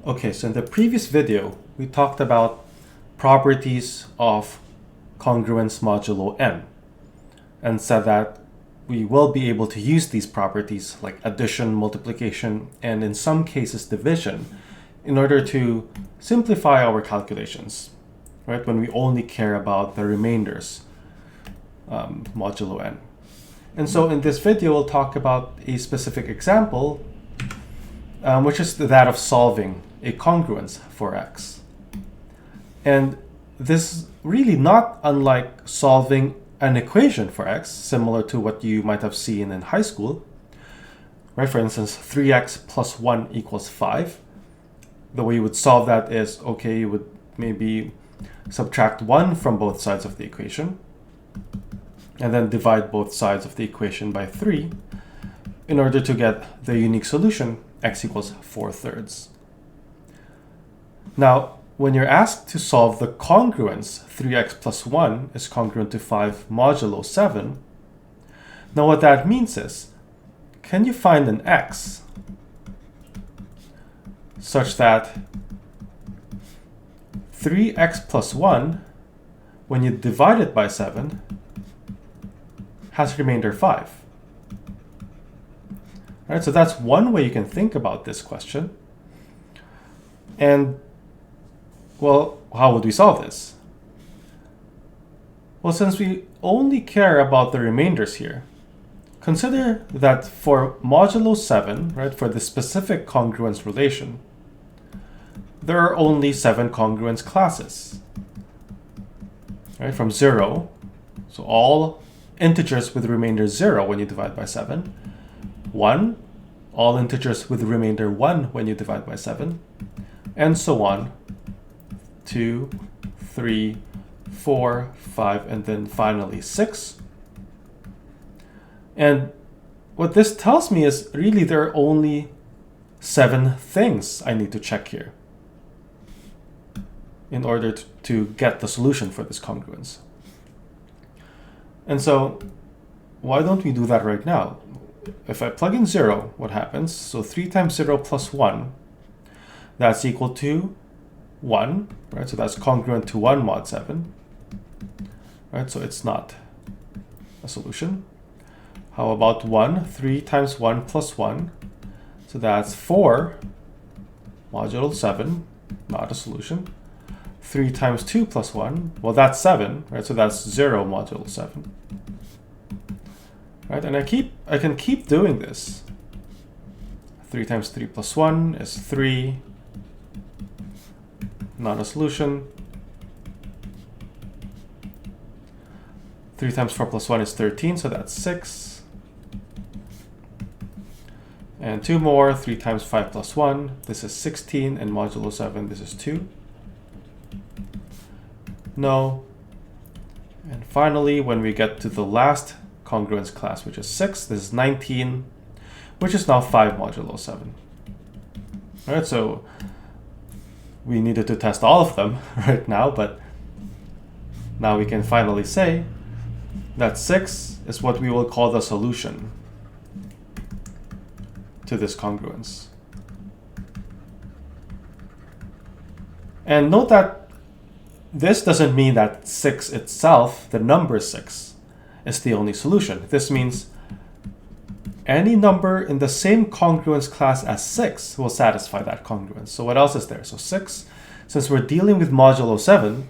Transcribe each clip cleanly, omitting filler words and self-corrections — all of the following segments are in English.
Okay, so in the previous video, we talked about properties of congruence modulo n and said that we will be able to use these properties like addition, multiplication, and in some cases division in order to simplify our calculations, right? When we only care about the remainders modulo n. And so in this video, we'll talk about a specific example, which is that of solving a congruence for x. And this is really not unlike solving an equation for x, similar to what you might have seen in high school. Right? For instance, 3x plus 1 equals 5. The way you would solve that is, okay, you would maybe subtract 1 from both sides of the equation, and then divide both sides of the equation by 3 in order to get the unique solution, x equals 4/3. Now, when you're asked to solve the congruence 3x plus 1 is congruent to 5 modulo 7, now what that means is, can you find an x such that 3x plus 1, when you divide it by 7, has remainder 5? All right, so that's one way you can think about this question. And well, how would we solve this? Well, since we only care about the remainders here, consider that for modulo 7, right, for the specific congruence relation, there are only 7 congruence classes, right, from 0, so all integers with remainder 0 when you divide by 7, 1, all integers with remainder 1 when you divide by 7, and so on, 2, 3, 4, 5, and then finally 6. And what this tells me is really there are only 7 things I need to check here in order to get the solution for this congruence. And so why don't we do that right now? If I plug in 0, what happens? So 3 times 0 plus 1, that's equal to 1, right? So that's congruent to 1 mod 7, right? So it's not a solution. How about 1? 3 times 1 plus 1, so that's 4 modulo 7, not a solution. 3 times 2 plus 1, well, that's 7, right? So that's 0 modulo 7. Right? And I can keep doing this. 3 times 3 plus 1 is 3, not a solution. 3 times 4 plus 1 is 13, so that's 6. And 2 more, 3 times 5 plus 1, this is 16, and modulo 7, this is 2. No. And finally, when we get to the last congruence class, which is 6, this is 19, which is now 5 modulo 7. All right, so we needed to test all of them right now, but now we can finally say that 6 is what we will call the solution to this congruence. And note that this doesn't mean that 6 itself, the number 6, is the only solution. This means any number in the same congruence class as 6 will satisfy that congruence. So what else is there? So 6, since we're dealing with modulo 7,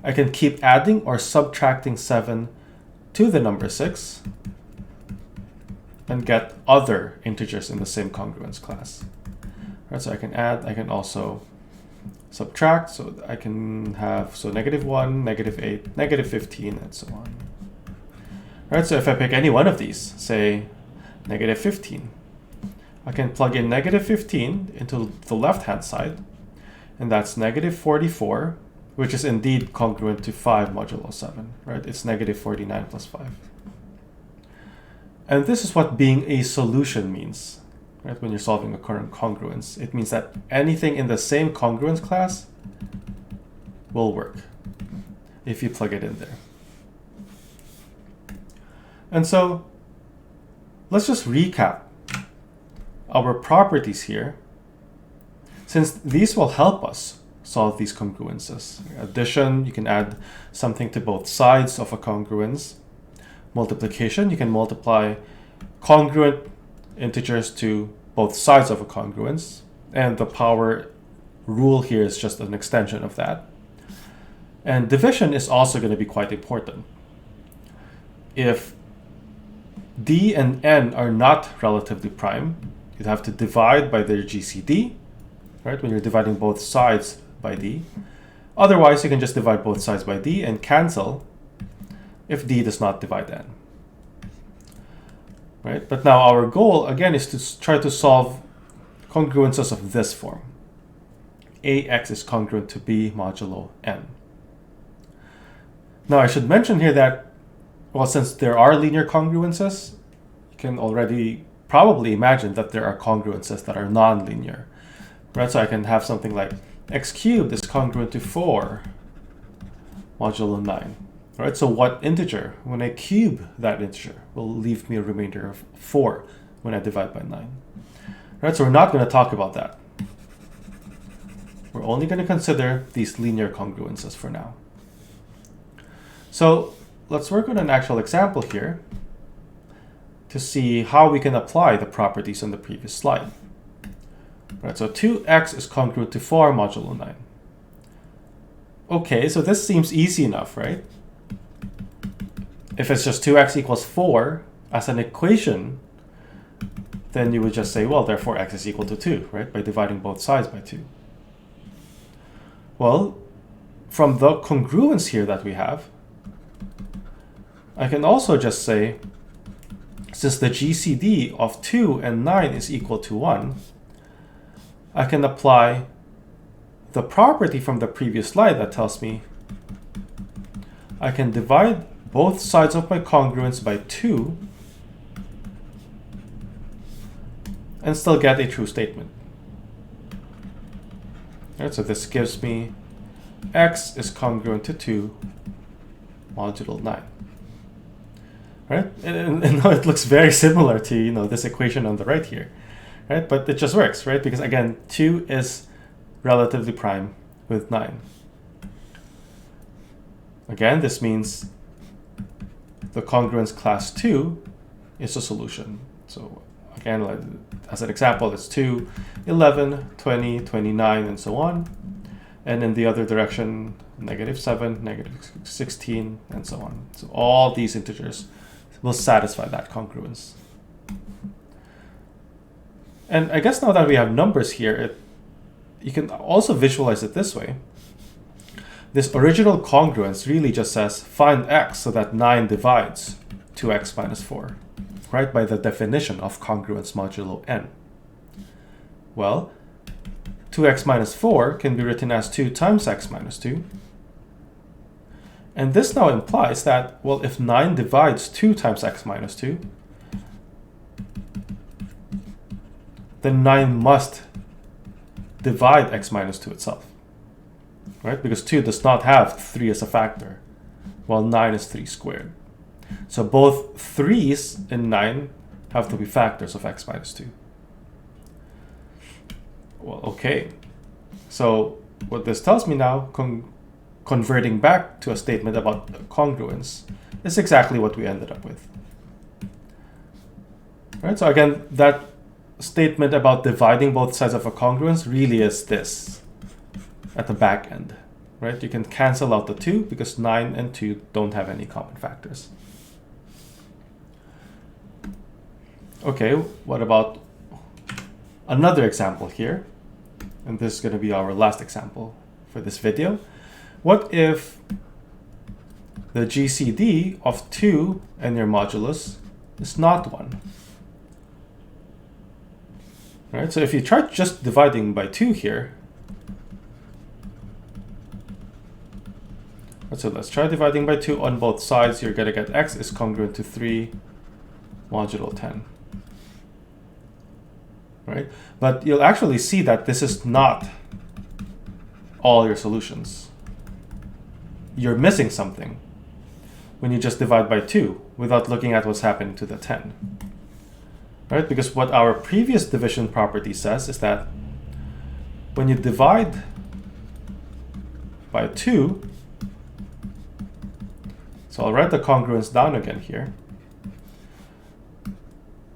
I can keep adding or subtracting 7 to the number 6 and get other integers in the same congruence class. Right, so I can add, I can also subtract, so I can have, so -1, -8, -15, and so on. Right, so if I pick any one of these, say -15, I can plug in -15 into the left-hand side, and that's -44, which is indeed congruent to 5 modulo 7, right? It's -49 plus 5. And this is what being a solution means, right? When you're solving a current congruence, it means that anything in the same congruence class will work if you plug it in there. And so let's just recap our properties here since these will help us solve these congruences. Addition, you can add something to both sides of a congruence. Multiplication, you can multiply congruent integers to both sides of a congruence. And the power rule here is just an extension of that. And division is also going to be quite important. If D and N are not relatively prime, you'd have to divide by their GCD, right? When you're dividing both sides by D. Otherwise, you can just divide both sides by D and cancel if D does not divide N. Right? But now our goal, again, is to try to solve congruences of this form. AX is congruent to B modulo N. Now, I should mention here that, well, since there are linear congruences, you can already probably imagine that there are congruences that are nonlinear. Right? So I can have something like x cubed is congruent to 4 modulo 9. Right? So what integer, when I cube that integer, will leave me a remainder of 4 when I divide by 9. Right? So we're not going to talk about that. We're only going to consider these linear congruences for now. So let's work on an actual example here to see how we can apply the properties on the previous slide. Right, so 2x is congruent to 4 modulo 9. Okay, so this seems easy enough, right? If it's just 2x equals 4 as an equation, then you would just say, well, therefore x is equal to 2, right? By dividing both sides by 2. Well, from the congruence here that we have, I can also just say, since the GCD of 2 and 9 is equal to 1, I can apply the property from the previous slide that tells me I can divide both sides of my congruence by 2 and still get a true statement. Right, so this gives me x is congruent to 2 modulo 9. Right? And it looks very similar to this equation on the right here. Right? But it just works, right? Because again, 2 is relatively prime with 9. Again, this means the congruence class 2 is a solution. So again, as an example, it's 2, 11, 20, 29, and so on. And in the other direction, -7, -16, and so on. So all these integers will satisfy that congruence. And I guess now that we have numbers here, you can also visualize it this way. This original congruence really just says find x so that 9 divides 2x minus 4, right? By the definition of congruence modulo n. Well, 2x minus 4 can be written as 2 times x minus 2. And this now implies that, well, if 9 divides 2 times x minus 2, then 9 must divide x minus 2 itself, right? Because 2 does not have 3 as a factor, while 9 is 3 squared. So both 3's in 9 have to be factors of x minus 2. Well, okay. So what this tells me now, converting back to a statement about congruence, is exactly what we ended up with. Right? So again, that statement about dividing both sides of a congruence really is this at the back end. Right? You can cancel out the 2 because 9 and 2 don't have any common factors. Okay, what about another example here? And this is going to be our last example for this video. What if the GCD of 2 and your modulus is not 1? Right? So if you try just dividing by 2 here, so let's try dividing by 2 on both sides. You're going to get x is congruent to 3 modulo 10. Right? But you'll actually see that this is not all your solutions. You're missing something when you just divide by 2 without looking at what's happening to the 10. Right? Because what our previous division property says is that when you divide by 2, so I'll write the congruence down again here.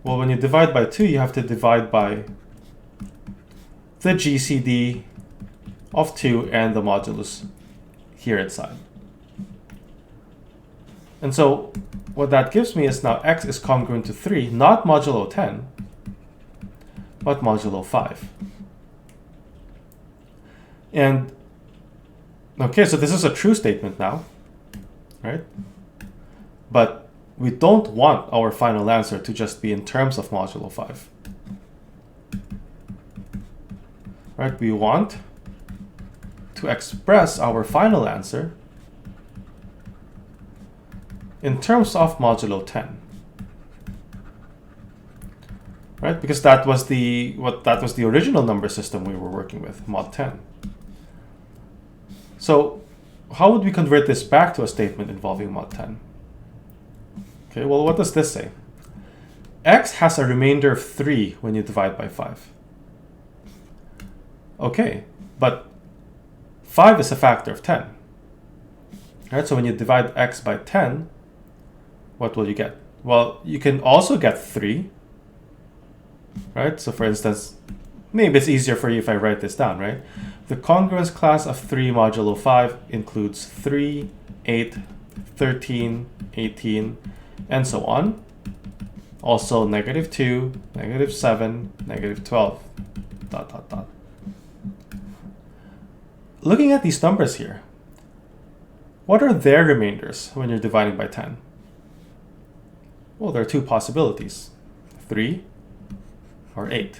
Well, when you divide by 2, you have to divide by the GCD of 2 and the modulus here inside. And so what that gives me is now x is congruent to 3, not modulo 10, but modulo 5. And okay, so this is a true statement now, right? But we don't want our final answer to just be in terms of modulo 5. Right? We want to express our final answer in terms of modulo 10. Right? Because that was the original number system we were working with, mod 10. So how would we convert this back to a statement involving mod 10? Okay, well, what does this say? X has a remainder of 3 when you divide by 5. Okay, but 5 is a factor of 10. Right, so when you divide x by 10, what will you get? Well, you can also get 3. Right, so for instance, maybe it's easier for you if I write this down, right? The congruence class of 3 modulo 5 includes 3, 8, 13, 18, and so on. Also -2, -7, -12, ... Looking at these numbers here, what are their remainders when you're dividing by 10? Well, there are two possibilities, 3 or 8.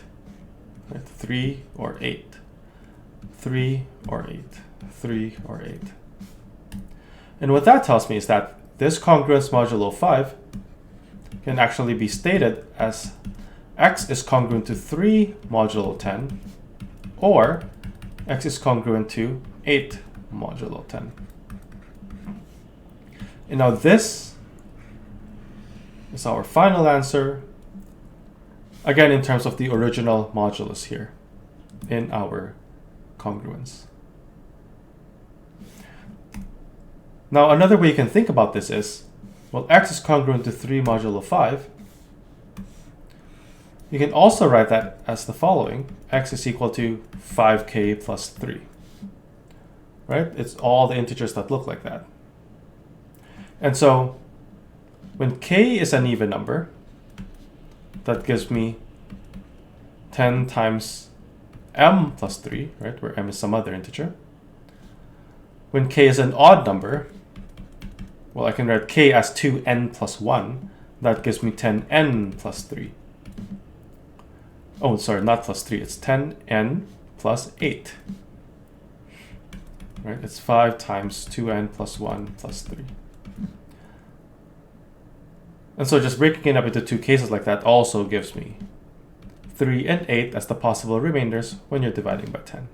Right? 3 or 8. 3 or 8. 3 or 8. And what that tells me is that this congruence modulo 5 can actually be stated as x is congruent to 3 modulo 10, or x is congruent to 8 modulo 10. And now this is our final answer, again in terms of the original modulus here in our congruence. Now another way you can think about this is, well, x is congruent to 3 modulo 5. You can also write that as the following: x is equal to 5k plus 3. Right? It's all the integers that look like that. And so when k is an even number, that gives me 10 times m plus 3, right, where m is some other integer. When k is an odd number, well, I can write k as 2n plus 1. That gives me 10n plus 3. Oh, sorry, not plus 3. It's 10n plus 8. Right? It's 5 times 2n plus 1 plus 3. And so just breaking it up into two cases like that also gives me 3 and 8 as the possible remainders when you're dividing by 10.